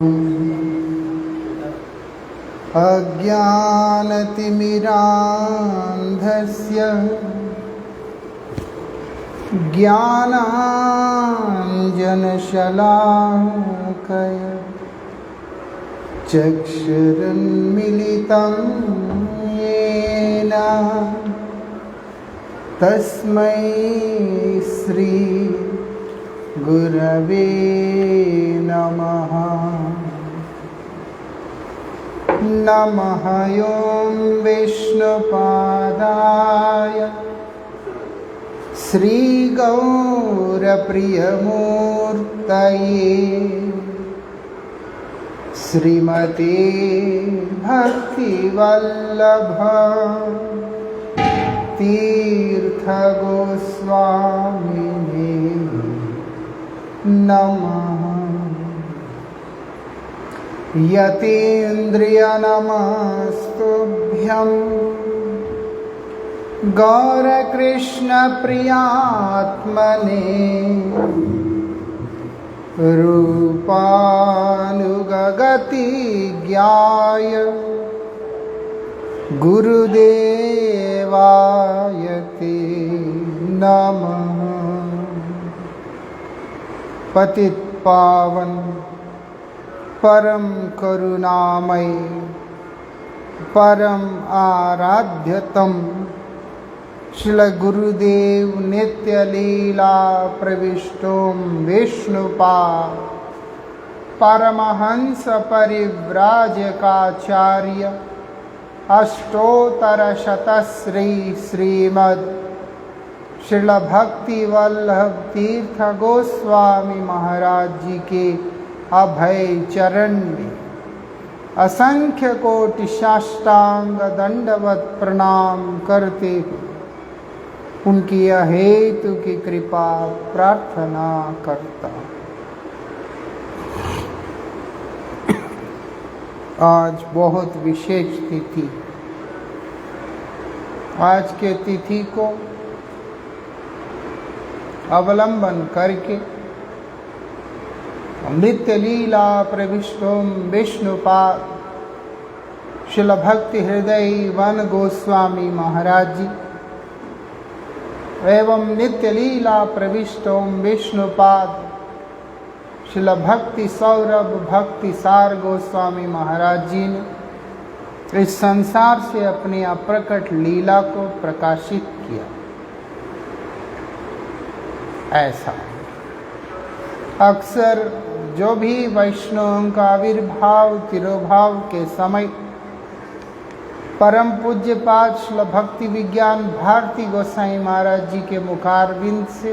अज्ञानतिमिरान्धस्य ज्ञानाञ्जनशलाकया चक्षुरुन्मीलितं येन तस्मै श्री गुरवे नमः। नमः ॐ विष्णुपादाय श्रीगौरप्रियमूर्तये श्रीमते भक्तिवल्लभ तीर्थगोस्वामिने नमः। यतीन्द्रियनमस्तुभ्यं गौरकृष्णप्रियात्मने रूपानुगगतिज्ञाय गुरुदेवाय ते नमः। पतितपावन परम करुणामय परम आराध्यतम श्री गुरुदेव नित्य लीला प्रविष्टों विष्णुपाद परमहंस परिव्राजकाचार्य अष्टोत्तर शतश्री श्रीमद् श्रील भक्ति वल्लभ तीर्थ गोस्वामी महाराज जी के अभय चरण में असंख्य कोटि साष्टांग दंडवत प्रणाम करते हुए उनकी अहेतु की कृपा प्रार्थना करता। आज बहुत विशेष तिथि। आज के तिथि को अवलंबन करके नित्य लीला प्रविष्टों विष्णुपाद शिल भक्ति हृदय वन गोस्वामी महाराज जी एवं नित्य लीला प्रविष्टों विष्णुपाद शिल भक्ति सौरभ भक्ति सार गोस्वामी महाराज जी ने इस संसार से अपनी अप्रकट लीला को प्रकाशित किया। ऐसा अक्सर जो भी वैष्णवों का आविर्भाव तिरोभाव के समय परम पूज्य पाद श्री भक्ति विज्ञान भारती गोसाई महाराज जी के मुखारविंद से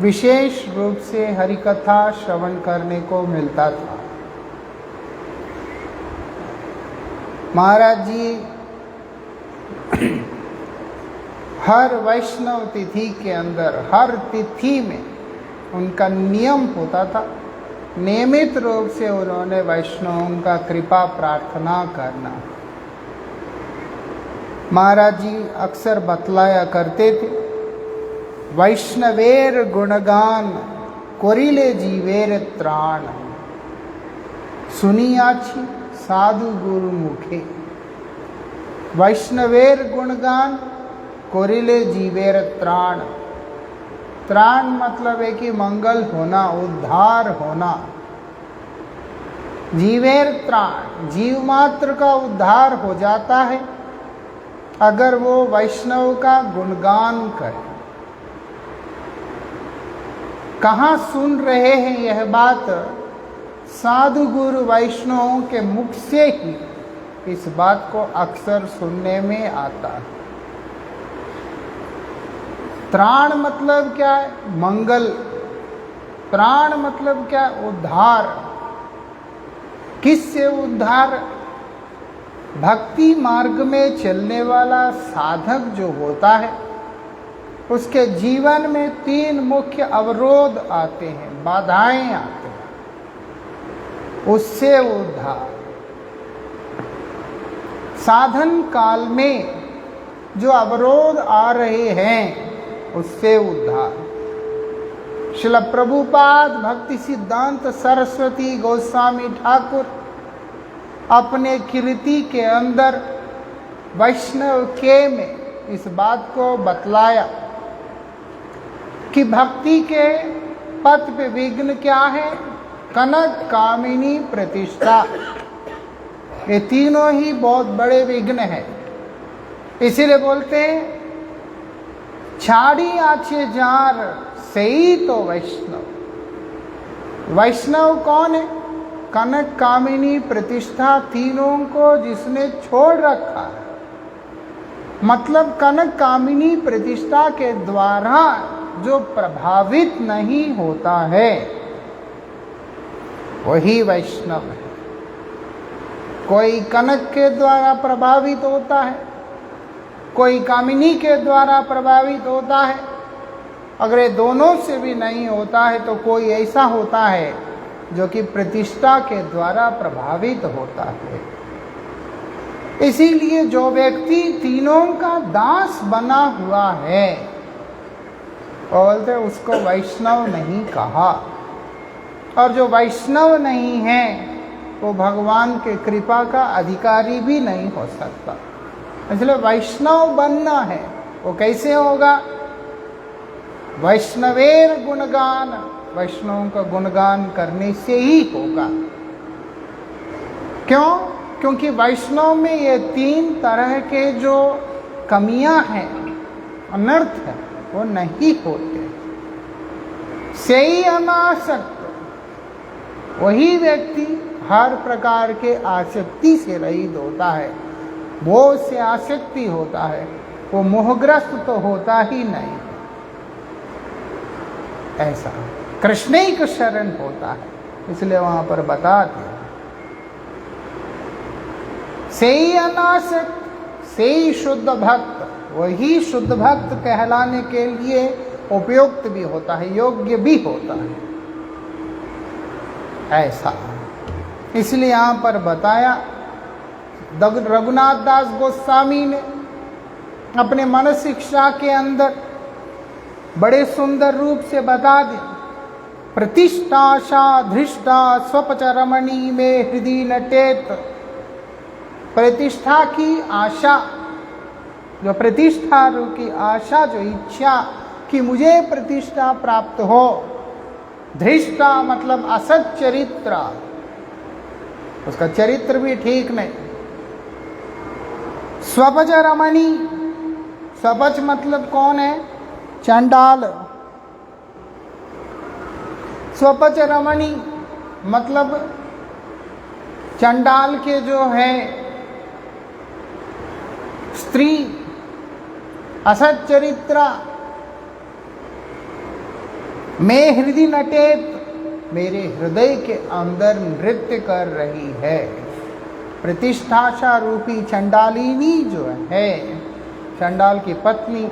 विशेष रूप से हरिकथा श्रवण करने को मिलता था। महाराज जी हर वैष्णव तिथि के अंदर हर तिथि में उनका नियम होता था, नियमित रूप से उन्होंने वैष्णवों का कृपा प्रार्थना करना। महाराज जी अक्सर बतलाया करते थे, वैष्णवेर गुणगान कोरिले जीवेर त्राण सुनियाछि साधु गुरु मुखे। वैष्णवेर गुणगान कोरिले जीवेर त्राण। त्राण मतलब है कि मंगल होना, उद्धार होना। जीवेर त्राण, जीव मात्र का उद्धार हो जाता है अगर वो वैष्णव का गुणगान करे। कहाँ सुन रहे हैं यह बात? साधु गुरु वैष्णवों के मुख से ही इस बात को अक्सर सुनने में आता है। त्राण मतलब क्या है? मंगल। प्राण मतलब क्या? उद्धार। किससे उद्धार? भक्ति मार्ग में चलने वाला साधक जो होता है उसके जीवन में तीन मुख्य अवरोध आते हैं, बाधाएं आते हैं, उससे उद्धार। साधन काल में जो अवरोध आ रहे हैं उससे उद्धार। श्रील प्रभुपाद भक्ति सिद्धांत सरस्वती गोस्वामी ठाकुर अपने कीर्ति के अंदर वैष्णव के में इस बात को बतलाया कि भक्ति के पथ पे विघ्न क्या है? कनक, कामिनी, प्रतिष्ठा। ये तीनों ही बहुत बड़े विघ्न हैं। इसीलिए बोलते हैं छाड़ी आछे जार सही तो वैष्णव। वैष्णव कौन है? कनक, कामिनी, प्रतिष्ठा तीनों को जिसने छोड़ रखा है। मतलब कनक, कामिनी, प्रतिष्ठा के द्वारा जो प्रभावित नहीं होता है वही वैष्णव है। कोई कनक के द्वारा प्रभावित होता है, कोई कामिनी के द्वारा प्रभावित होता है। अगर ये दोनों से भी नहीं होता है तो कोई ऐसा होता है जो कि प्रतिष्ठा के द्वारा प्रभावित होता है। इसीलिए जो व्यक्ति तीनों का दास बना हुआ है बोलते उसको वैष्णव नहीं कहा। और जो वैष्णव नहीं है वो भगवान के कृपा का अधिकारी भी नहीं हो सकता। इसलिए वैष्णव बनना है, वो कैसे होगा? वैष्णवेर गुणगान, वैष्णवों का गुणगान करने से ही होगा। क्यों? क्योंकि वैष्णव में ये तीन तरह के जो कमियां हैं, अनर्थ है, वो नहीं होते। से ही अनासक्त, वही व्यक्ति हर प्रकार के आसक्ति से रहित होता है। मोह से आसक्ति होता है, वो मोहग्रस्त तो होता ही नहीं। ऐसा कृष्ण ही का शरण होता है, इसलिए वहां पर बता दिया से ही अनासक्त, से ही शुद्ध भक्त। वही शुद्ध भक्त कहलाने के लिए उपयुक्त भी होता है, योग्य भी होता है। ऐसा इसलिए यहां पर बताया रघुनाथ दास गोस्वामी ने अपने मन शिक्षा के अंदर बड़े सुंदर रूप से बता दिया। प्रतिष्ठा सा धृष्टा स्वपच रमणी में हृदय नटेत। प्रतिष्ठा की आशा, जो प्रतिष्ठा की आशा, जो इच्छा कि मुझे प्रतिष्ठा प्राप्त हो। धृष्टा मतलब असत चरित्र, उसका चरित्र भी ठीक नहीं। स्वपच रमणी, स्वपच मतलब कौन है? चंडाल। स्वपच रमणी मतलब चंडाल के जो है स्त्री, असत चरित्रा। मैं हृदय नटेत, मेरे हृदय के अंदर नृत्य कर रही है। प्रतिष्ठाशा रूपी चंडालिनी जो है, चंडाल की पत्नी,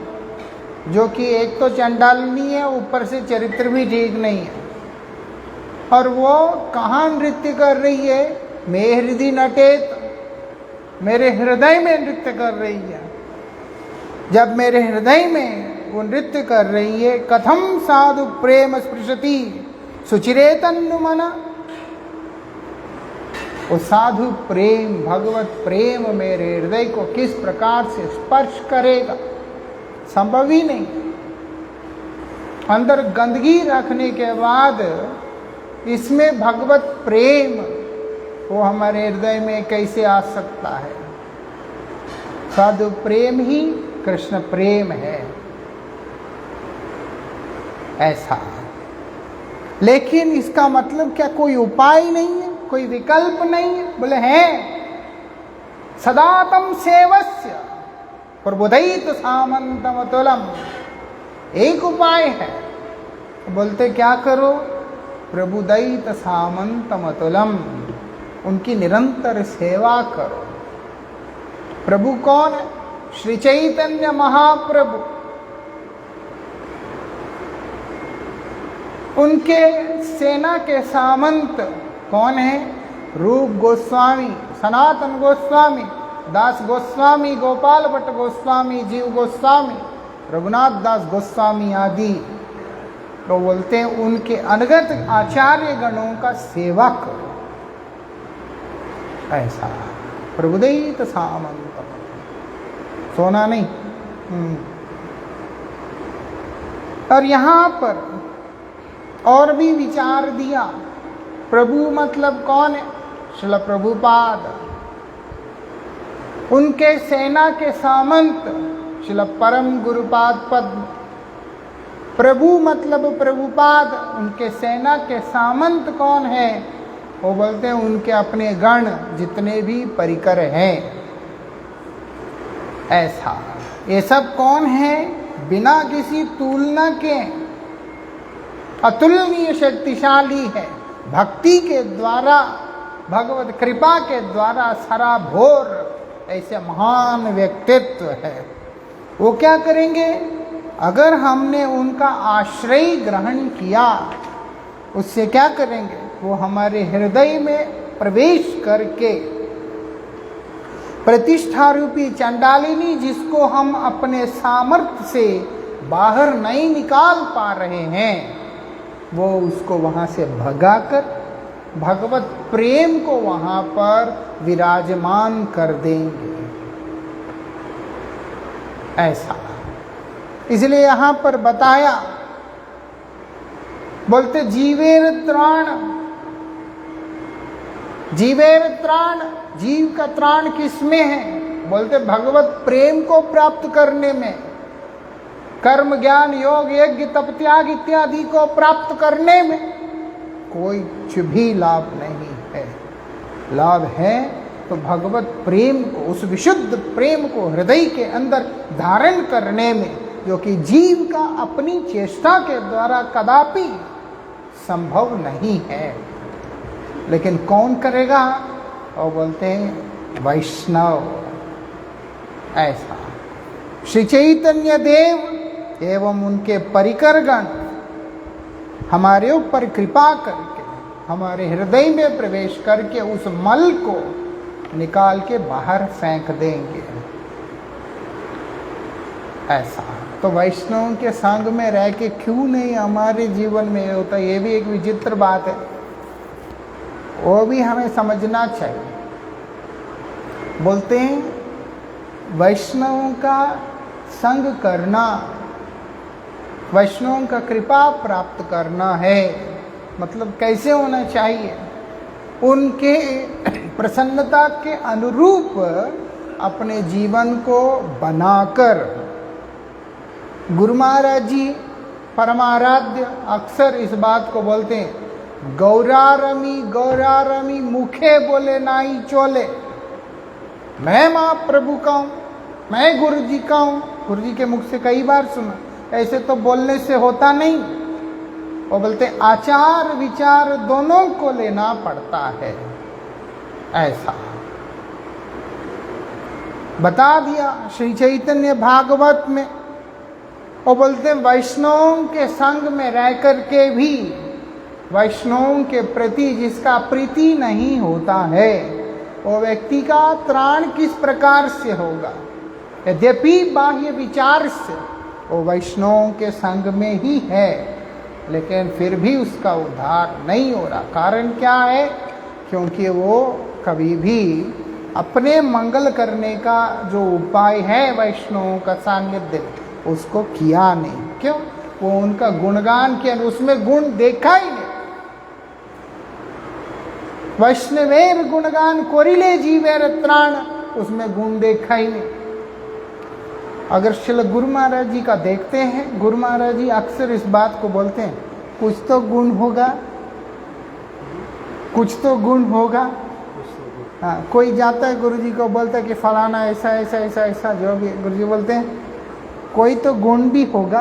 जो कि एक तो चंडालिनी है, ऊपर से चरित्र भी ठीक नहीं है। और वो कहाँ नृत्य कर रही है? मैं हृदय नटेत, मेरे हृदय में नृत्य कर रही है। जब मेरे हृदय में वो नृत्य कर रही है, कथम साधु प्रेम स्पृशति सुचिरे तन्नु मना। वो साधु प्रेम, भगवत प्रेम मेरे हृदय को किस प्रकार से स्पर्श करेगा? संभव ही नहीं। अंदर गंदगी रखने के बाद इसमें भगवत प्रेम वो हमारे हृदय में कैसे आ सकता है? साधु प्रेम ही कृष्ण प्रेम है। ऐसा, लेकिन इसका मतलब क्या कोई उपाय नहीं है, कोई विकल्प नहीं है? बोले है, सदा तम सेवस्य प्रबुधित सामंतम अतुलम। एक उपाय है, बोलते क्या करो? प्रबुधित सामंतम अतुलम, उनकी निरंतर सेवा करो। प्रभु कौन है? श्री चैतन्य महाप्रभु। उनके सेना के सामंत कौन है? रूप गोस्वामी, सनातन गोस्वामी, दास गोस्वामी, गोपाल भट्ट गोस्वामी, जीव गोस्वामी, रघुनाथ दास गोस्वामी आदि। तो बोलते हैं उनके अनगत आचार्य गणों का सेवा करो। ऐसा प्रबुदित सामंत, सोना नहीं। और यहाँ पर और भी विचार दिया। प्रभु मतलब कौन है? श्रील प्रभुपाद। उनके सेना के सामंत श्रील परम गुरुपाद पद्म। प्रभु मतलब प्रभुपाद, उनके सेना के सामंत कौन है? वो बोलते हैं उनके अपने गण जितने भी परिकर हैं। ऐसा ये सब कौन है? बिना किसी तुलना के अतुलनीय शक्तिशाली है। भक्ति के द्वारा, भगवत कृपा के द्वारा सराभोर ऐसे महान व्यक्तित्व है। वो क्या करेंगे? अगर हमने उनका आश्रय ग्रहण किया, उससे क्या करेंगे? वो हमारे हृदय में प्रवेश करके प्रतिष्ठा रूपी चंडालिनी, जिसको हम अपने सामर्थ्य से बाहर नहीं निकाल पा रहे हैं, वो उसको वहाँ से भगाकर भगवत प्रेम को वहाँ पर विराजमान कर देंगे। ऐसा इसलिए यहाँ पर बताया, बोलते जीवेर त्राण। जीवेर त्राण, जीव का त्राण किसमें है? बोलते भगवत प्रेम को प्राप्त करने में, कर्म ज्ञान योग यज्ञ तप त्याग इत्यादि को प्राप्त करने में कोई कुछ भी लाभ नहीं है। लाभ है तो भगवत प्रेम को, उस विशुद्ध प्रेम को हृदय के अंदर धारण करने में, जो कि जीव का अपनी चेष्टा के द्वारा कदापि संभव नहीं है। लेकिन कौन करेगा? और बोलते हैं वैष्णव। ऐसा श्री चैतन्य देव एवं उनके परिकरगण हमारे ऊपर कृपा करके हमारे हृदय में प्रवेश करके उस मल को निकाल के बाहर फेंक देंगे। ऐसा तो वैष्णव के संग में रह के क्यों नहीं हमारे जीवन में होता? ये भी एक विचित्र बात है, वो भी हमें समझना चाहिए। बोलते हैं वैष्णवों का संग करना, वैष्णवों का कृपा प्राप्त करना है। मतलब कैसे होना चाहिए? उनके प्रसन्नता के अनुरूप अपने जीवन को बनाकर। गुरु महाराज जी परमाराध्य अक्सर इस बात को बोलते हैं, गौरारमी गौरारमी मुखे बोले नाई चोले। मैं महाप्रभु का हूँ, मैं गुरु जी का हूँ। गुरु जी के मुख से कई बार सुना, ऐसे तो बोलने से होता नहीं। वो बोलते आचार विचार दोनों को लेना पड़ता है। ऐसा बता दिया श्री चैतन्य भागवत में। वो बोलते वैष्णवों के संग में रह कर के भी वैष्णवों के प्रति जिसका प्रीति नहीं होता है, वो व्यक्ति का त्राण किस प्रकार से होगा? यद्यपि बाह्य विचार से वो वैष्णवों के संग में ही है, लेकिन फिर भी उसका उद्धार नहीं हो रहा। कारण क्या है? क्योंकि वो कभी भी अपने मंगल करने का जो उपाय है वैष्णवों का सान्निध्य, उसको किया नहीं। क्यों? वो उनका गुणगान किया, उसमें गुण देखा ही नहीं। वैष्णवेर गुणगान कोरिले जीवेर त्राण, उसमें गुण देखा ही नहीं। अगर श्रील गुरु महाराज जी का देखते हैं, गुरु महाराज जी अक्सर इस बात को बोलते हैं, कुछ तो गुण होगा, कुछ तो गुण होगा। हाँ, कोई जाता है गुरु जी को बोलता है कि फलाना ऐसा ऐसा ऐसा ऐसा, जो भी गुरु जी बोलते हैं कोई तो गुण भी होगा।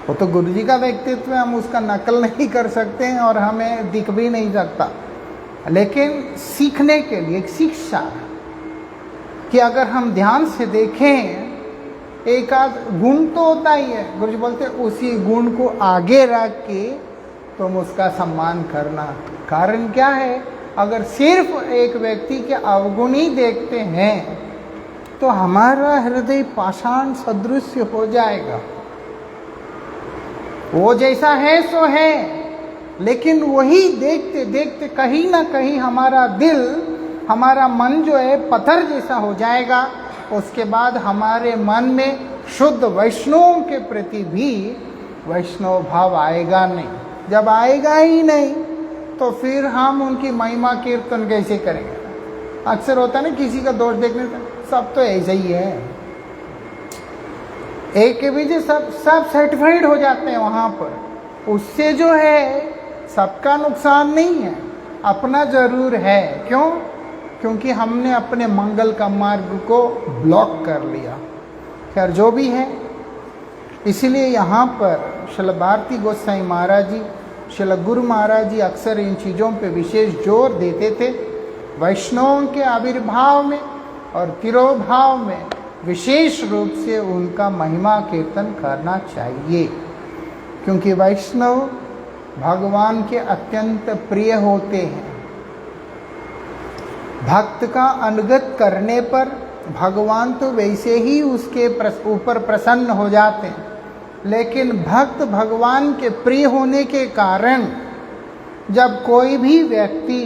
वो तो गुरु जी का व्यक्तित्व है, हम उसका नकल नहीं कर सकते हैं और हमें दिख भी नहीं सकता। लेकिन सीखने के लिए एक शिक्षा कि अगर हम ध्यान से देखें, एक आध गुण तो होता ही है। गुरु जी बोलते हैं उसी गुण को आगे रख के तुम उसका सम्मान करना। कारण क्या है? अगर सिर्फ एक व्यक्ति के अवगुण ही देखते हैं तो हमारा हृदय पाषाण सदृश हो जाएगा। वो जैसा है सो है, लेकिन वही देखते देखते कहीं ना कहीं हमारा दिल, हमारा मन जो है पत्थर जैसा हो जाएगा। उसके बाद हमारे मन में शुद्ध वैष्णव के प्रति भी वैष्णव भाव आएगा नहीं। जब आएगा ही नहीं तो फिर हम उनकी महिमा कीर्तन कैसे करेंगे? अक्सर होता है ना, किसी का दोष देखने का, सब तो ऐसा ही है, एक के पीछे सब सर्टिफाइड हो जाते हैं वहाँ पर। उससे जो है सबका नुकसान नहीं है, अपना जरूर है। क्यों? क्योंकि हमने अपने मंगल का मार्ग को ब्लॉक कर लिया। खैर जो भी है, इसलिए यहाँ पर श्रील भारती गोसाई महाराज जी, श्रील गुरु महाराज जी अक्सर इन चीज़ों पे विशेष जोर देते थे। वैष्णवों के आविर्भाव में और तिरोभाव में विशेष रूप से उनका महिमा कीर्तन करना चाहिए, क्योंकि वैष्णव भगवान के अत्यंत प्रिय होते हैं। भक्त का अनुगत करने पर भगवान तो वैसे ही उसके ऊपर प्रसन्न हो जाते हैं, लेकिन भक्त भगवान के प्रिय होने के कारण जब कोई भी व्यक्ति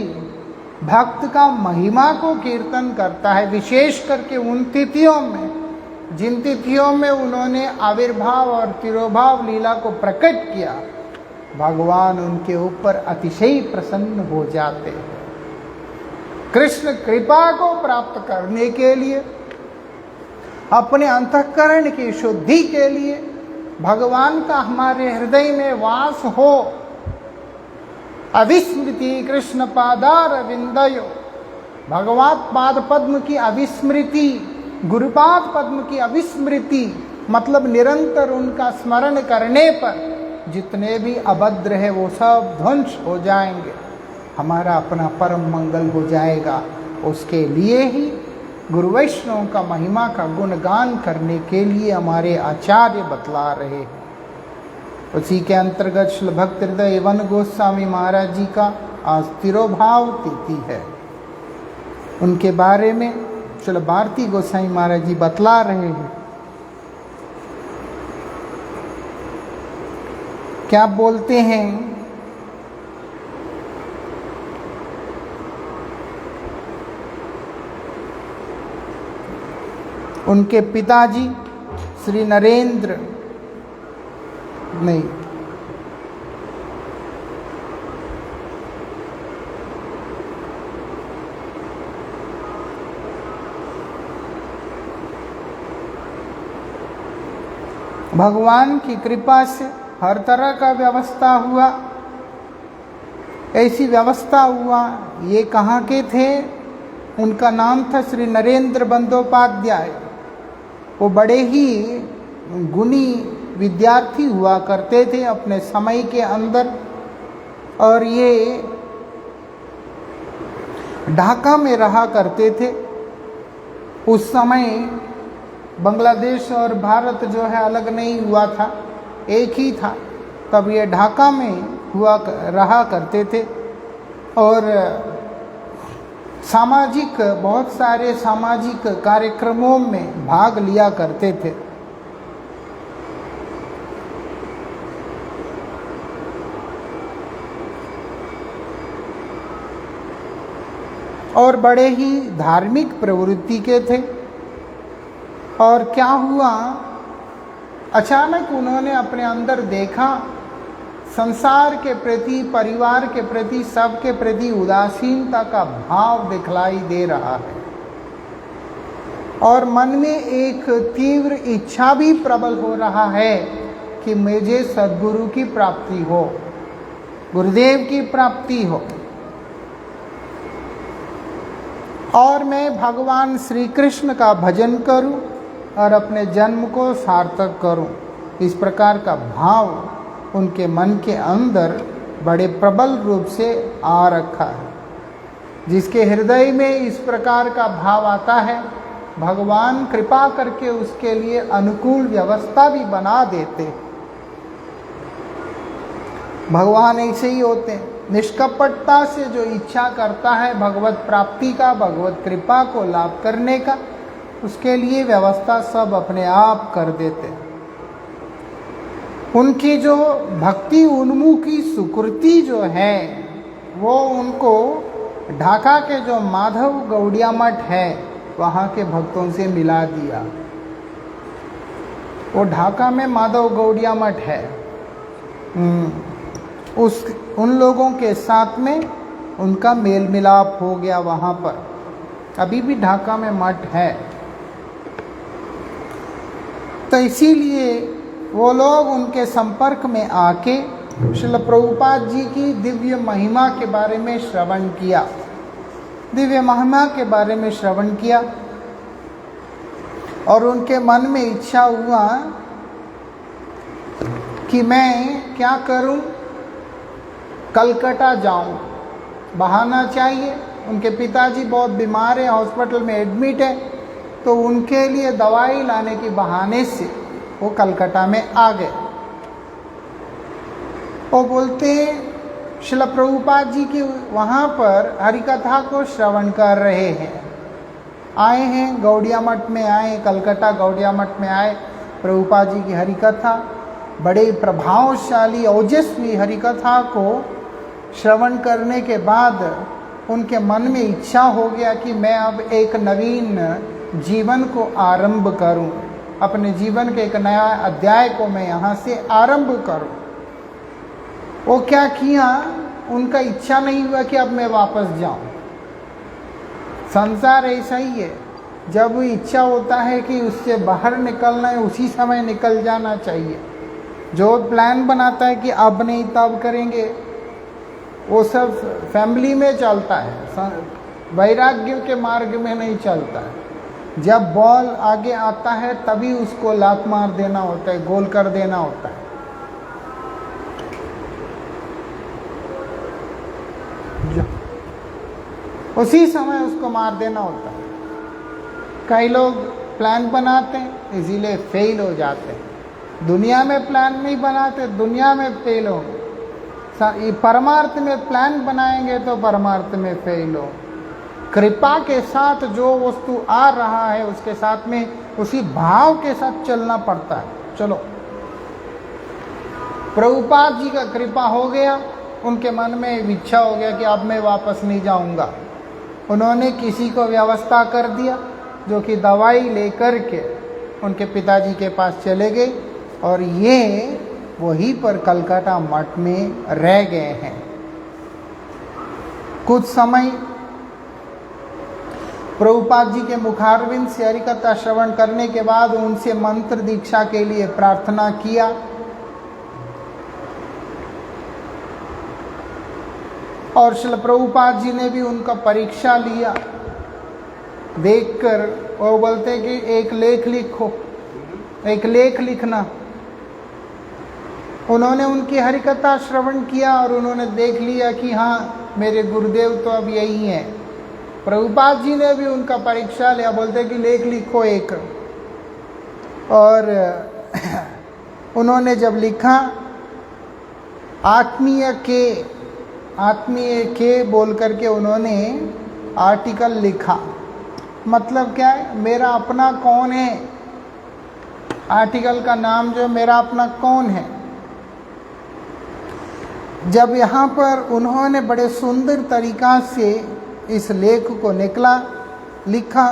भक्त का महिमा को कीर्तन करता है, विशेष करके उन तिथियों में जिन तिथियों में उन्होंने आविर्भाव और तिरोभाव लीला को प्रकट किया, भगवान उनके ऊपर अतिशय प्रसन्न हो जाते हैं। कृष्ण कृपा को प्राप्त करने के लिए, अपने अंतःकरण की शुद्धि के लिए, भगवान का हमारे हृदय में वास हो। अविस्मृति कृष्ण पादार विंदयो, भगवत पाद पद्म की अविस्मृति, गुरुपाद पद्म की अविस्मृति, मतलब निरंतर उनका स्मरण करने पर जितने भी अभद्र है वो सब ध्वंस हो जाएंगे, हमारा अपना परम मंगल हो जाएगा। उसके लिए ही गुरु वैष्णव का महिमा का गुणगान करने के लिए हमारे आचार्य बतला रहे हैं। उसी के अंतर्गत श्री भक्त हृदय वन गोस्वामी महाराज जी का आज तिरोभाव तिथि है। उनके बारे में श्री भारती गोसाई महाराज जी बतला रहे हैं। क्या बोलते हैं? उनके पिताजी श्री नरेंद्र नहीं, भगवान की कृपा से हर तरह का व्यवस्था हुआ। ऐसी व्यवस्था हुआ, ये कहाँ के थे? उनका नाम था श्री नरेंद्र बंदोपाध्याय। वो बड़े ही गुणी विद्यार्थी हुआ करते थे अपने समय के अंदर, और ये ढाका में रहा करते थे। उस समय बांग्लादेश और भारत जो है अलग नहीं हुआ था, एक ही था। तब ये ढाका में रहा करते थे और सामाजिक, बहुत सारे सामाजिक कार्यक्रमों में भाग लिया करते थे। और बड़े ही धार्मिक प्रवृत्ति के थे। और क्या हुआ, अचानक उन्होंने अपने अंदर देखा संसार के प्रति, परिवार के प्रति, सबके प्रति उदासीनता का भाव दिखलाई दे रहा है, और मन में एक तीव्र इच्छा भी प्रबल हो रहा है कि मुझे सद्गुरु की प्राप्ति हो, गुरुदेव की प्राप्ति हो, और मैं भगवान श्री कृष्ण का भजन करूं और अपने जन्म को सार्थक करूं। इस प्रकार का भाव उनके मन के अंदर बड़े प्रबल रूप से आ रखा है। जिसके हृदय में इस प्रकार का भाव आता है, भगवान कृपा करके उसके लिए अनुकूल व्यवस्था भी बना देते। भगवान ऐसे ही होते हैं, निष्कपटता से जो इच्छा करता है भगवत प्राप्ति का, भगवत कृपा को लाभ करने का, उसके लिए व्यवस्था सब अपने आप कर देते हैं। उनकी जो भक्ति उन्मुखी सुकृति जो है वो उनको ढाका के जो माधव गौड़िया मठ है वहाँ के भक्तों से मिला दिया। वो ढाका में माधव गौड़िया मठ है, उन लोगों के साथ में उनका मेल मिलाप हो गया वहाँ पर। अभी भी ढाका में मठ है। तो इसीलिए वो लोग उनके संपर्क में आके श्रील प्रभुपाद जी की दिव्य महिमा के बारे में श्रवण किया, दिव्य महिमा के बारे में श्रवण किया और उनके मन में इच्छा हुआ कि मैं क्या करूं, कलकत्ता जाऊं, बहाना चाहिए। उनके पिताजी बहुत बीमार है, हॉस्पिटल में एडमिट है, तो उनके लिए दवाई लाने के बहाने से वो कलकत्ता में आ गए। वो बोलते श्रील प्रभुपाद जी की वहाँ पर हरिकथा को श्रवण कर रहे हैं, आए हैं गौड़िया मठ में आए, कलकत्ता गौड़िया मठ में आए। प्रभुपाद जी की हरिकथा, बड़े प्रभावशाली ओजस्वी हरिकथा को श्रवण करने के बाद उनके मन में इच्छा हो गया कि मैं अब एक नवीन जीवन को आरंभ करूं, अपने जीवन के एक नया अध्याय को मैं यहाँ से आरंभ करूं। वो क्या किया, उनका इच्छा नहीं हुआ कि अब मैं वापस जाऊं। संसार ऐसा ही है, जब इच्छा होता है कि उससे बाहर निकलना है उसी समय निकल जाना चाहिए। जो प्लान बनाता है कि अब नहीं तब करेंगे, वो सब फैमिली में चलता है, वैराग्य के मार्ग में नहीं चलता है। जब बॉल आगे आता है तभी उसको लात मार देना होता है, गोल कर देना होता है। उसी समय उसको मार देना होता है। कई लोग प्लान बनाते हैं इसीलिए फेल हो जाते हैं। दुनिया में प्लान नहीं बनाते, दुनिया में फेल हो। परमार्थ में प्लान बनाएंगे तो परमार्थ में फेल हो। कृपा के साथ जो वस्तु आ रहा है उसके साथ में उसी भाव के साथ चलना पड़ता है। चलो, प्रभुपाद जी का कृपा हो गया, उनके मन में इच्छा हो गया कि अब मैं वापस नहीं जाऊंगा। उन्होंने किसी को व्यवस्था कर दिया जो कि दवाई लेकर के उनके पिताजी के पास चले गए और ये वहीं पर कलकत्ता मठ में रह गए हैं। कुछ समय प्रभुपाद जी के मुखारविंद से हरिकथा श्रवण करने के बाद उनसे मंत्र दीक्षा के लिए प्रार्थना किया। और श्रील प्रभुपाद जी ने भी उनका परीक्षा लिया, देखकर वो बोलते कि एक लेख लिखो, एक लेख लिखना। उन्होंने उनकी हरिकथा श्रवण किया और उन्होंने देख लिया कि हाँ मेरे गुरुदेव तो अब यही हैं। प्रभुपाद जी ने भी उनका परीक्षा लिया, बोलते कि लेख लिखो एक। और उन्होंने जब लिखा आत्मीय के बोल करके उन्होंने आर्टिकल लिखा। मतलब क्या है, मेरा अपना कौन है। आर्टिकल का नाम जो मेरा अपना कौन है। जब यहाँ पर उन्होंने बड़े सुंदर तरीका से इस लेख को लिखा,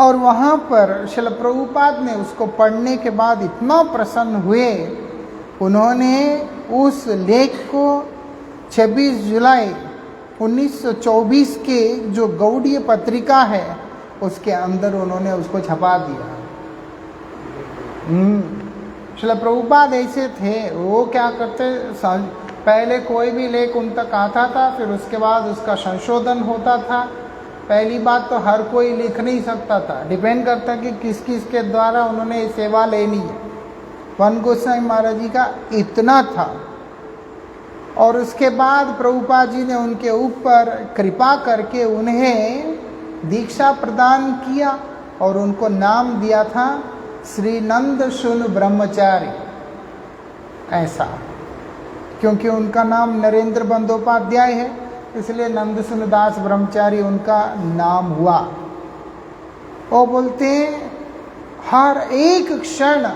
और वहाँ पर श्रील प्रभुपाद ने उसको पढ़ने के बाद इतना प्रसन्न हुए, उन्होंने उस लेख को 26 जुलाई 1924 के जो गौड़ीय पत्रिका है उसके अंदर उन्होंने उसको छपा दिया। श्रील प्रभुपाद ऐसे थे, वो क्या करते, पहले कोई भी लेख उन तक आता था, फिर उसके बाद उसका संशोधन होता था। पहली बात तो हर कोई लिख नहीं सकता था, डिपेंड करता कि किस किस के द्वारा उन्होंने सेवा लेनी है। वन गोसाई महाराज जी का इतना था। और उसके बाद प्रभुपाद जी ने उनके ऊपर कृपा करके उन्हें दीक्षा प्रदान किया और उनको नाम दिया था श्री नंद शुन ब्रह्मचारी, ऐसा, क्योंकि उनका नाम नरेंद्र बंदोपाध्याय है इसलिए नंदसुनदास ब्रह्मचारी उनका नाम हुआ। वो बोलते हर एक क्षण,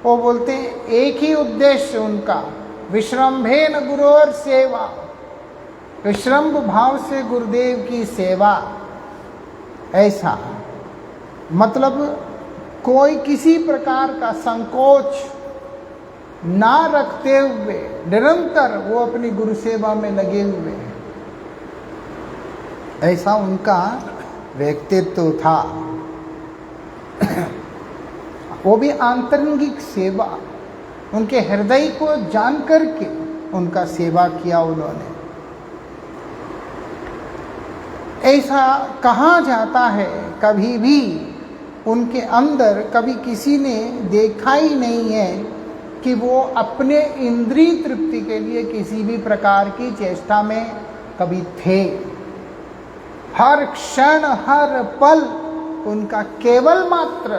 वो बोलते एक ही उद्देश्य उनका, विश्रम्भेन गुरोर सेवा, विश्रम्भ भाव से गुरुदेव की सेवा। ऐसा मतलब कोई किसी प्रकार का संकोच ना रखते हुए निरंतर वो अपनी गुरु सेवा में लगे हुए हैं। ऐसा उनका व्यक्तित्व था। वो भी आंतरिक सेवा, उनके हृदय को जान करके उनका सेवा किया उन्होंने। ऐसा कहा जाता है कभी भी उनके अंदर कभी किसी ने देखा ही नहीं है कि वो अपने इंद्रिय तृप्ति के लिए किसी भी प्रकार की चेष्टा में कभी थे। हर क्षण हर पल उनका केवल मात्र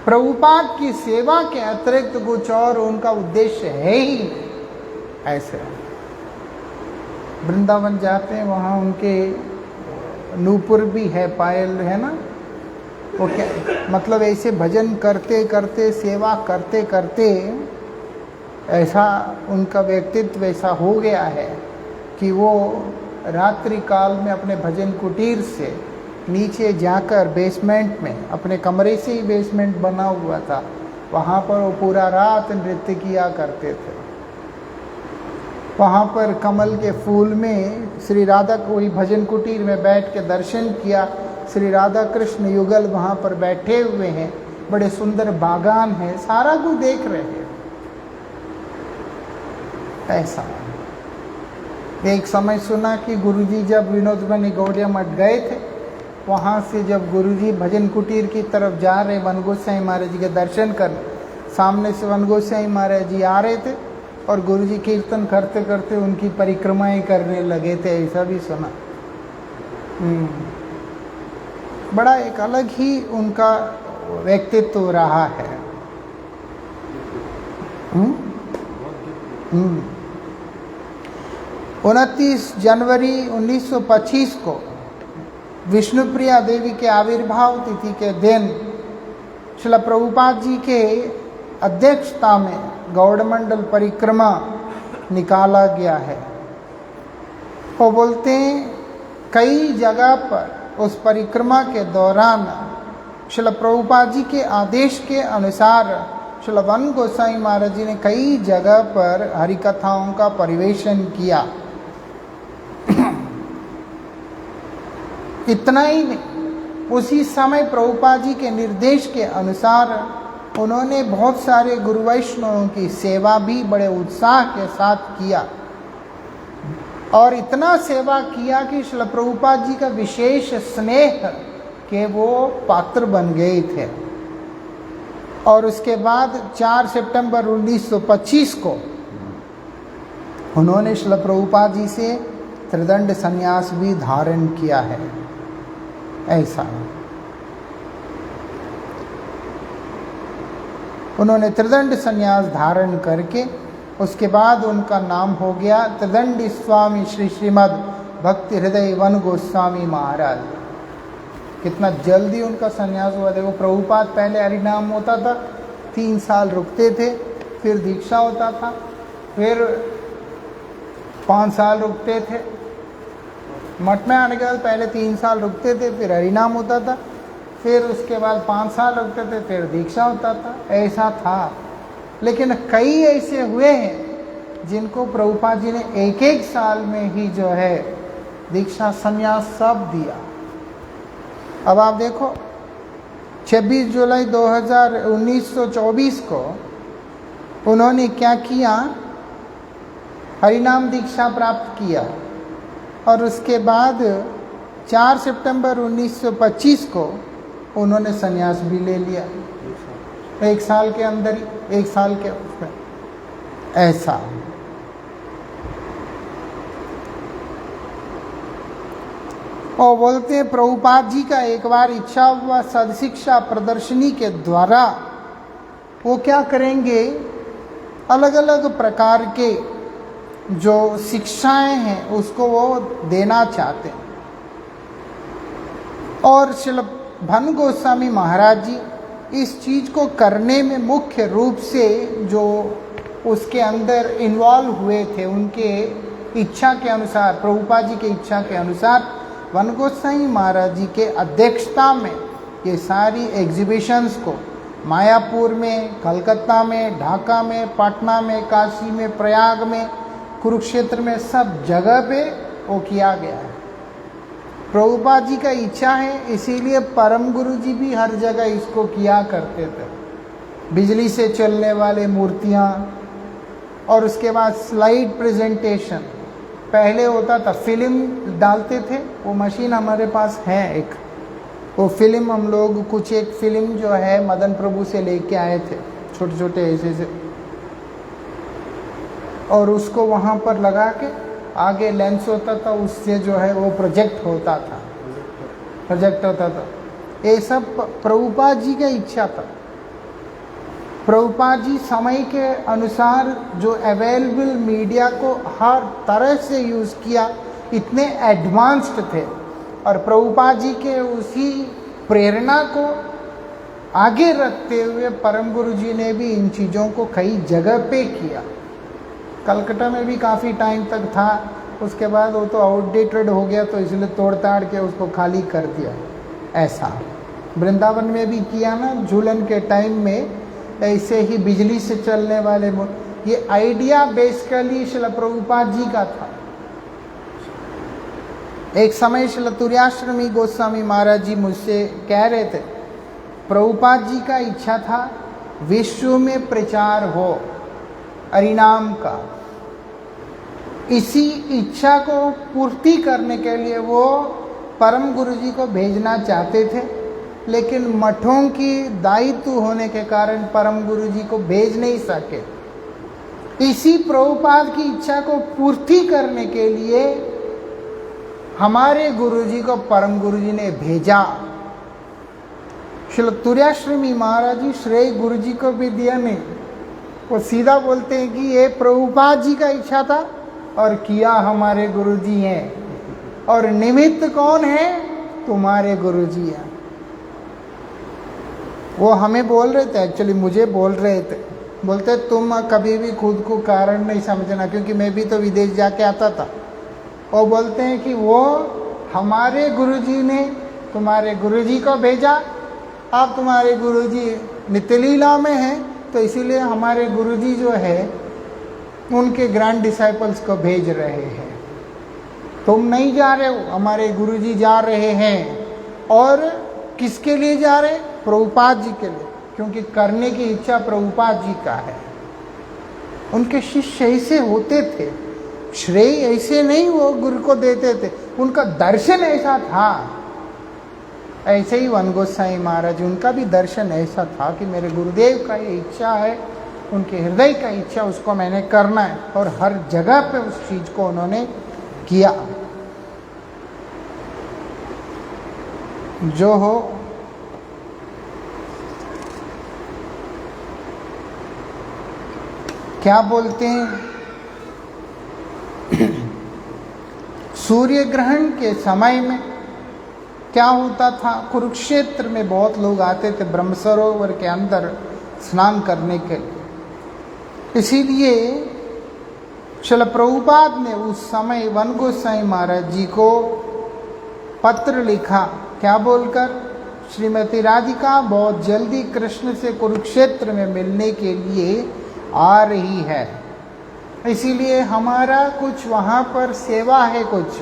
प्रभुपाद की सेवा के अतिरिक्त कुछ और उनका उद्देश्य है ही नहीं। ऐसे वृंदावन जाते हैं, वहाँ उनके नूपुर भी है, पायल है ना, वो क्या मतलब ऐसे भजन करते करते सेवा करते करते ऐसा उनका व्यक्तित्व ऐसा हो गया है कि वो रात्रि काल में अपने भजन कुटीर से नीचे जाकर बेसमेंट में, अपने कमरे से ही बेसमेंट बना हुआ था, वहाँ पर वो पूरा रात नृत्य किया करते थे। वहाँ पर कमल के फूल में श्री राधा को वही भजन कुटीर में बैठ के दर्शन किया। श्री राधा कृष्ण युगल वहाँ पर बैठे हुए हैं, बड़े सुंदर बागान है, सारा कुछ देख रहे हैं। ऐसा एक समय सुना कि गुरुजी जब विनोद बनी गौड़िया मठ गए थे, वहाँ से जब गुरुजी भजन कुटीर की तरफ जा रहे वन गोसाई महाराज जी के दर्शन करने, सामने से वन गोसाई महाराज जी आ रहे थे और गुरुजी कीर्तन करते करते उनकी परिक्रमाएं करने लगे थे। ऐसा भी सुना। बड़ा एक अलग ही उनका व्यक्तित्व रहा है। 29 जनवरी 1925 को विष्णुप्रिया देवी के आविर्भाव तिथि के दिन श्रील प्रभुपाद जी के अध्यक्षता में गौड़मंडल परिक्रमा निकाला गया है। वो बोलते हैं कई जगह पर उस परिक्रमा के दौरान श्रील प्रभुपाद जी के आदेश के अनुसार श्रील वन गोसाई महाराज जी ने कई जगह पर हरिकथाओं का परिवेशन किया। इतना ही नहीं, उसी समय प्रभुपाद जी के निर्देश के अनुसार उन्होंने बहुत सारे गुरु वैष्णवों की सेवा भी बड़े उत्साह के साथ किया और इतना सेवा किया कि श्रील प्रभुपाद जी का विशेष स्नेह के वो पात्र बन गए थे। और उसके बाद 4 सितंबर 1925 को उन्होंने श्रील प्रभुपाद जी से त्रिदंड संन्यास भी धारण किया है। ऐसा उन्होंने त्रिदंड संन्यास धारण करके उसके बाद उनका नाम हो गया त्रिदंडी स्वामी श्री श्रीमद भक्ति हृदय वन गोस्वामी महाराज। कितना जल्दी उनका संन्यास हुआ। देखो प्रभुपाद पहले हरिनाम होता था, 3 साल रुकते थे, फिर दीक्षा होता था, फिर 5 साल रुकते थे। मठ में आने के बाद पहले 3 साल रुकते थे, फिर हरिनाम होता था, फिर उसके बाद 5 साल रुकते थे, फिर दीक्षा होता था। ऐसा था। लेकिन कई ऐसे हुए हैं जिनको प्रभुपाद जी ने 1-1 साल में ही जो है दीक्षा संन्यास सब दिया। अब आप देखो 26 जुलाई 1924 को उन्होंने क्या किया, हरिनाम दीक्षा प्राप्त किया और उसके बाद 4 सितंबर 1925 को उन्होंने संन्यास भी ले लिया। 1 साल के अंदर ही, 1 साल के उसमें। ऐसा और बोलते हैं प्रभुपाद जी का एक बार इच्छा हुआ सदशिक्षा प्रदर्शनी के द्वारा वो क्या करेंगे, अलग अलग प्रकार के जो शिक्षाएं हैं उसको वो देना चाहते हैं। और श्रील भानु गोस्वामी महाराज जी इस चीज़ को करने में मुख्य रूप से जो उसके अंदर इन्वॉल्व हुए थे, उनके इच्छा के अनुसार, प्रभुपाद जी के इच्छा के अनुसार भानु गोस्वामी महाराज जी के अध्यक्षता में ये सारी एग्जीबिशंस को मायापुर में, कलकत्ता में, ढाका में, पटना में, काशी में, प्रयाग में, कुरुक्षेत्र में, सब जगह पे वो किया गया है। प्रभुपाद जी का इच्छा है, इसीलिए परम गुरु जी भी हर जगह इसको किया करते थे। बिजली से चलने वाले मूर्तियाँ और उसके बाद स्लाइड प्रेजेंटेशन। पहले होता था फिल्म डालते थे, वो मशीन हमारे पास है एक, वो फिल्म हम लोग कुछ एक फिल्म जो है मदन प्रभु से लेके आए थे, छोटे छोटे ऐसे से, और उसको वहाँ पर लगा के आगे लेंस होता था, उससे जो है वो प्रोजेक्ट होता था। ये सब प्रभुपाद जी का इच्छा था। प्रभुपाद जी समय के अनुसार जो अवेलेबल मीडिया को हर तरह से यूज़ किया, इतने एडवांस्ड थे। और प्रभुपाद जी के उसी प्रेरणा को आगे रखते हुए परम गुरु जी ने भी इन चीज़ों को कई जगह पे किया। कलकत्ता में भी काफ़ी टाइम तक था, उसके बाद वो तो आउटडेटेड हो गया, तो इसलिए तोड़ ताड़ के उसको खाली कर दिया। ऐसा वृंदावन में भी किया ना, झूलन के टाइम में ऐसे ही बिजली से चलने वाले, ये आइडिया बेसिकली श्रील प्रभुपाद जी का था। एक समय श्रील तुर्याश्रमी गोस्वामी महाराज जी मुझसे कह रहे थे, प्रभुपाद जी का इच्छा था विश्व में प्रचार हो हरिनाम का। इसी इच्छा को पूर्ति करने के लिए वो परम गुरु जी को भेजना चाहते थे, लेकिन मठों की दायित्व होने के कारण परम गुरु जी को भेज नहीं सके। इसी प्रभुपाद की इच्छा को पूर्ति करने के लिए हमारे गुरु जी को परम गुरु जी ने भेजा। श्री तुर्याश्रमी महाराज जी श्रेय गुरु जी को भी दिया नहीं, वो सीधा बोलते हैं कि ये प्रभुपाद जी का इच्छा था और किया हमारे गुरु जी हैं, और निमित्त कौन है? तुम्हारे गुरु जी हैं। वो हमें बोल रहे थे, एक्चुअली मुझे बोल रहे थे, बोलते तुम कभी भी खुद को कारण नहीं समझना, क्योंकि मैं भी तो विदेश जाके आता था। वो बोलते हैं कि वो हमारे गुरुजी ने तुम्हारे गुरुजी को भेजा, आप तुम्हारे गुरुजी नित्य लीला में हैं, तो इसीलिए हमारे गुरुजी जो है उनके ग्रैंड डिसाइपल्स को भेज रहे हैं। तुम नहीं जा रहे हो, हमारे गुरुजी जा रहे हैं। और किसके लिए जा रहे? प्रभुपाद जी के लिए, क्योंकि करने की इच्छा प्रभुपाद जी का है। उनके शिष्य ऐसे होते थे, श्रेय ऐसे नहीं वो गुरु को देते थे, उनका दर्शन ऐसा था। ऐसे ही वन गोसाई महाराज, उनका भी दर्शन ऐसा था कि मेरे गुरुदेव का ये इच्छा है, उनके हृदय का इच्छा, उसको मैंने करना है, और हर जगह पे उस चीज को उन्होंने किया। जो हो क्या बोलते हैं, सूर्य ग्रहण के समय में क्या होता था, कुरुक्षेत्र में बहुत लोग आते थे ब्रह्म सरोवर के अंदर स्नान करने के लिए। इसीलिए श्रील प्रभुपाद ने उस समय वन गोसाई महाराज जी को पत्र लिखा, क्या बोलकर, श्रीमती राधिका बहुत जल्दी कृष्ण से कुरुक्षेत्र में मिलने के लिए आ रही है, इसीलिए हमारा कुछ वहाँ पर सेवा है, कुछ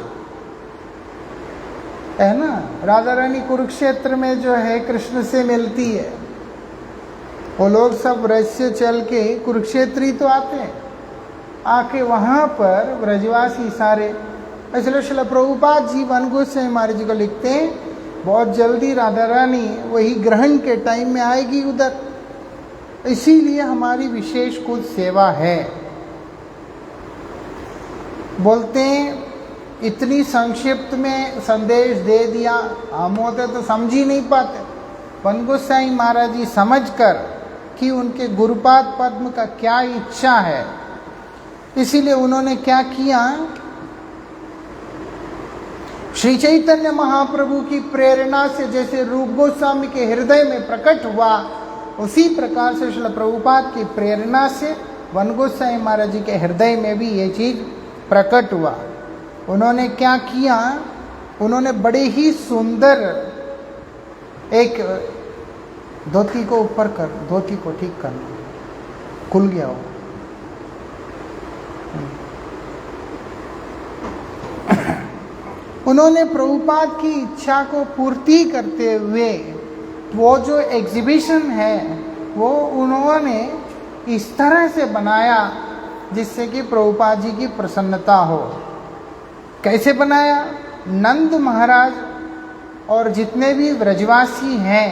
है ना। राधा रानी कुरुक्षेत्र में जो है कृष्ण से मिलती है, वो लोग सब ब्रज से चल के कुरुक्षेत्री तो आते हैं, आके वहाँ पर ब्रजवासी सारे, इसलिए श्रील प्रभुपाद जी वन गोसाई महाराज जी को लिखते हैं, बहुत जल्दी राधा रानी वही ग्रहण के टाइम में आएगी उधर, इसीलिए हमारी विशेष कुछ सेवा है। बोलते हैं इतनी संक्षिप्त में संदेश दे दिया, हम होते तो समझ ही नहीं पाते। वन गोसाई महाराज जी समझकर कि उनके गुरुपाद पद्म का क्या इच्छा है, इसीलिए उन्होंने क्या किया, श्री चैतन्य महाप्रभु की प्रेरणा से जैसे रूप गोस्वामी के हृदय में प्रकट हुआ, उसी प्रकार से श्रील प्रभुपाद की प्रेरणा से वन गोसाई महाराज जी के हृदय में भी ये चीज प्रकट हुआ। उन्होंने क्या किया, उन्होंने बड़े ही सुंदर एक धोती को ऊपर कर, धोती को ठीक करना, खुल गया हो, उन्होंने प्रभुपाद की इच्छा को पूर्ति करते हुए वो जो एग्जीबिशन है वो उन्होंने इस तरह से बनाया जिससे कि प्रभुपाद जी की प्रसन्नता हो। कैसे बनाया, नंद महाराज और जितने भी व्रजवासी हैं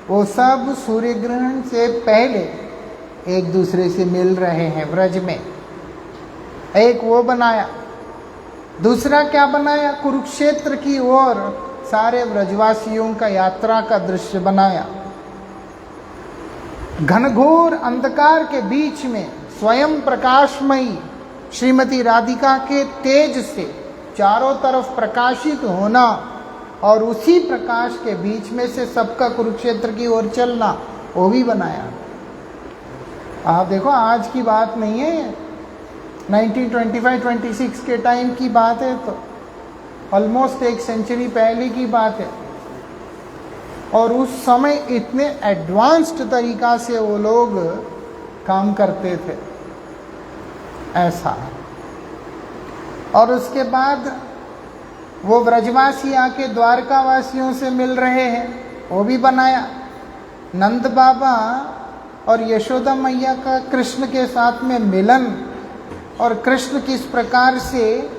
वो सब सूर्य ग्रहण से पहले एक दूसरे से मिल रहे हैं व्रज में, एक वो बनाया। दूसरा क्या बनाया, कुरुक्षेत्र की ओर सारे व्रजवासियों का यात्रा का दृश्य बनाया। घनघोर अंधकार के बीच में स्वयं प्रकाशमयी श्रीमती राधिका के तेज से चारों तरफ प्रकाशित होना और उसी प्रकाश के बीच में से सबका कुरुक्षेत्र की ओर चलना, वो भी बनाया। आप देखो आज की बात नहीं है, 1925-26 के टाइम की बात है, तो ऑलमोस्ट एक सेंचुरी पहले की बात है। और उस समय इतने एडवांस्ड तरीका से वो लोग काम करते थे, ऐसा। और उसके बाद वो व्रजवासी आके द्वारका वासियों से मिल रहे हैं, वो भी बनाया। नंद बाबा और यशोदा मैया का कृष्ण के साथ में मिलन, और कृष्ण किस प्रकार से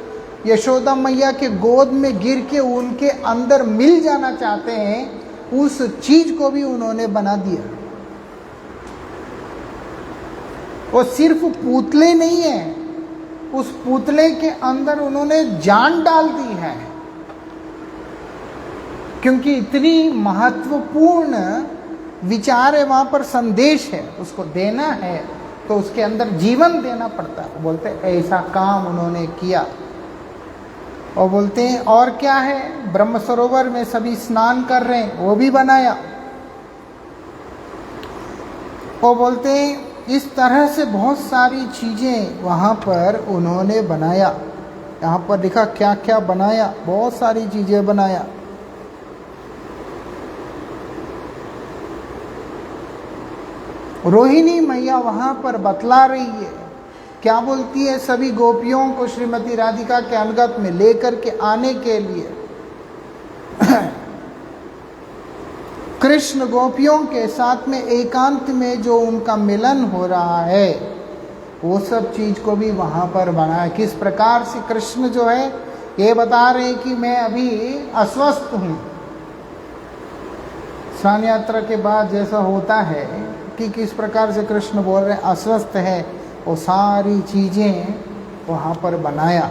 यशोदा मैया के गोद में गिर के उनके अंदर मिल जाना चाहते हैं, उस चीज को भी उन्होंने बना दिया। वो सिर्फ पुतले नहीं है, उस पुतले के अंदर उन्होंने जान डाल दी है, क्योंकि इतनी महत्वपूर्ण विचार है, वहां पर संदेश है, उसको देना है तो उसके अंदर जीवन देना पड़ता है। बोलते ऐसा काम उन्होंने किया। और बोलते हैं और क्या है, ब्रह्म सरोवर में सभी स्नान कर रहे हैं, वो भी बनाया। वो बोलते हैं इस तरह से बहुत सारी चीजें वहां पर उन्होंने बनाया। यहाँ पर लिखा क्या क्या बनाया, बहुत सारी चीजें बनाया। रोहिणी मैया वहां पर बतला रही है, क्या बोलती है, सभी गोपियों को श्रीमती राधिका के अनुगत में लेकर के आने के लिए कृष्ण गोपियों के साथ में एकांत में जो उनका मिलन हो रहा है, वो सब चीज को भी वहां पर बनाया। किस प्रकार से कृष्ण जो है ये बता रहे हैं कि मैं अभी अस्वस्थ हूं। स्नान यात्रा के बाद जैसा होता है कि किस प्रकार से कृष्ण बोल रहे हैं अस्वस्थ है, वो सारी चीजें वहां पर बनाया।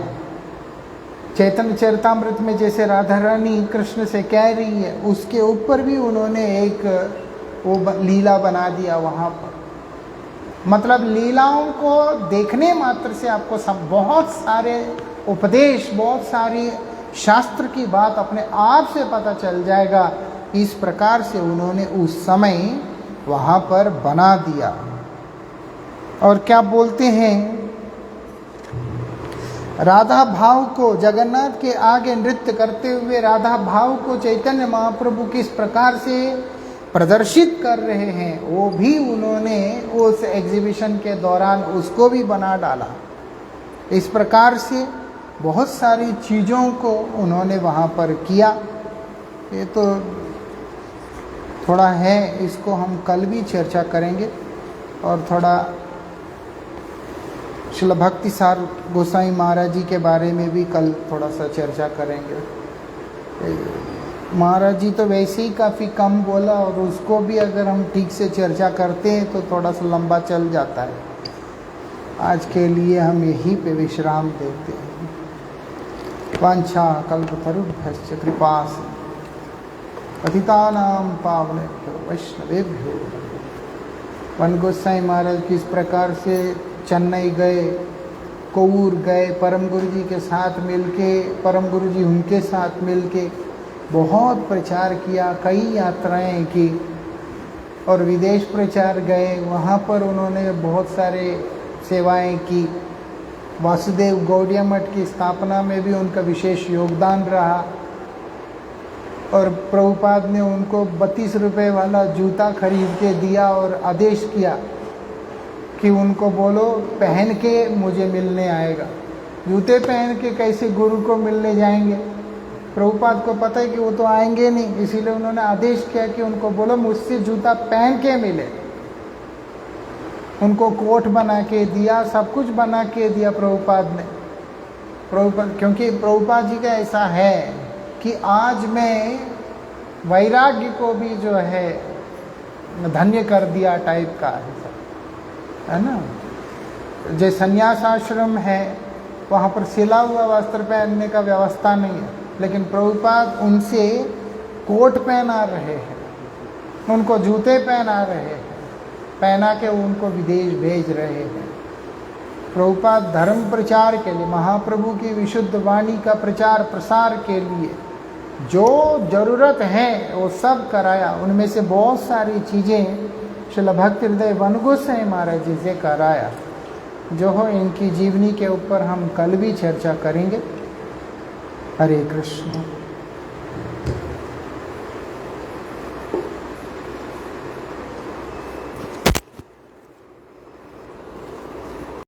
चैतन्य चरितामृत में जैसे राधा रानी कृष्ण से कह रही है, उसके ऊपर भी उन्होंने एक वो लीला बना दिया वहां पर। मतलब लीलाओं को देखने मात्र से आपको सब बहुत सारे उपदेश, बहुत सारी शास्त्र की बात अपने आप से पता चल जाएगा। इस प्रकार से उन्होंने उस समय वहां पर बना दिया। और क्या बोलते हैं, राधा भाव को जगन्नाथ के आगे नृत्य करते हुए राधा भाव को चैतन्य महाप्रभु किस प्रकार से प्रदर्शित कर रहे हैं, वो भी उन्होंने उस एग्जीबिशन के दौरान उसको भी बना डाला। इस प्रकार से बहुत सारी चीज़ों को उन्होंने वहाँ पर किया। ये तो थोड़ा है, इसको हम कल भी चर्चा करेंगे। और थोड़ा श्रील भक्ति सार गोसाई महाराज जी के बारे में भी कल थोड़ा सा चर्चा करेंगे। महाराज जी तो वैसे ही काफ़ी कम बोला, और उसको भी अगर हम ठीक से चर्चा करते हैं तो थोड़ा सा लंबा चल जाता है। आज के लिए हम यहीं पे विश्राम देते हैं। वांछा कल्पतरुभ्यश्च कृपा पतितानां पावनेभ्यो वैष्णवेभ्यो। वन गोसाई महाराज किस प्रकार से चेन्नई गए, कोवूर गए, परम गुरु जी के साथ मिलके, परम गुरु जी उनके साथ मिलके बहुत प्रचार किया, कई यात्राएं की और विदेश प्रचार गए, वहाँ पर उन्होंने बहुत सारे सेवाएं की। वासुदेव गौड़िया मठ की स्थापना में भी उनका विशेष योगदान रहा और प्रभुपाद ने उनको 32 रुपये वाला जूता खरीद के दिया और आदेश किया कि उनको बोलो पहन के मुझे मिलने आएगा। जूते पहन के कैसे गुरु को मिलने जाएंगे? प्रभुपाद को पता है कि वो तो आएंगे नहीं, इसीलिए उन्होंने आदेश किया कि उनको बोलो मुझसे जूता पहन के मिले। उनको कोट बना के दिया, सब कुछ बना के दिया प्रभुपाद ने। क्योंकि प्रभुपाद जी का ऐसा है कि आज मैं वैराग्य को भी जो है धन्य कर दिया टाइप का है ना। जो संन्यास आश्रम है वहाँ पर सिला हुआ वस्त्र पहनने का व्यवस्था नहीं है, लेकिन प्रभुपाद उनसे कोट पहना रहे हैं, उनको जूते पहना रहे हैं, पहना के उनको विदेश भेज रहे हैं। प्रभुपाद धर्म प्रचार के लिए, महाप्रभु की विशुद्ध वाणी का प्रचार प्रसार के लिए जो ज़रूरत है वो सब कराया। उनमें से बहुत सारी चीज़ें श्रील भक्ति हृदय वन गोसाई महाराज जी से कराया, जो हो इनकी जीवनी के ऊपर हम कल भी चर्चा करेंगे। हरे कृष्ण।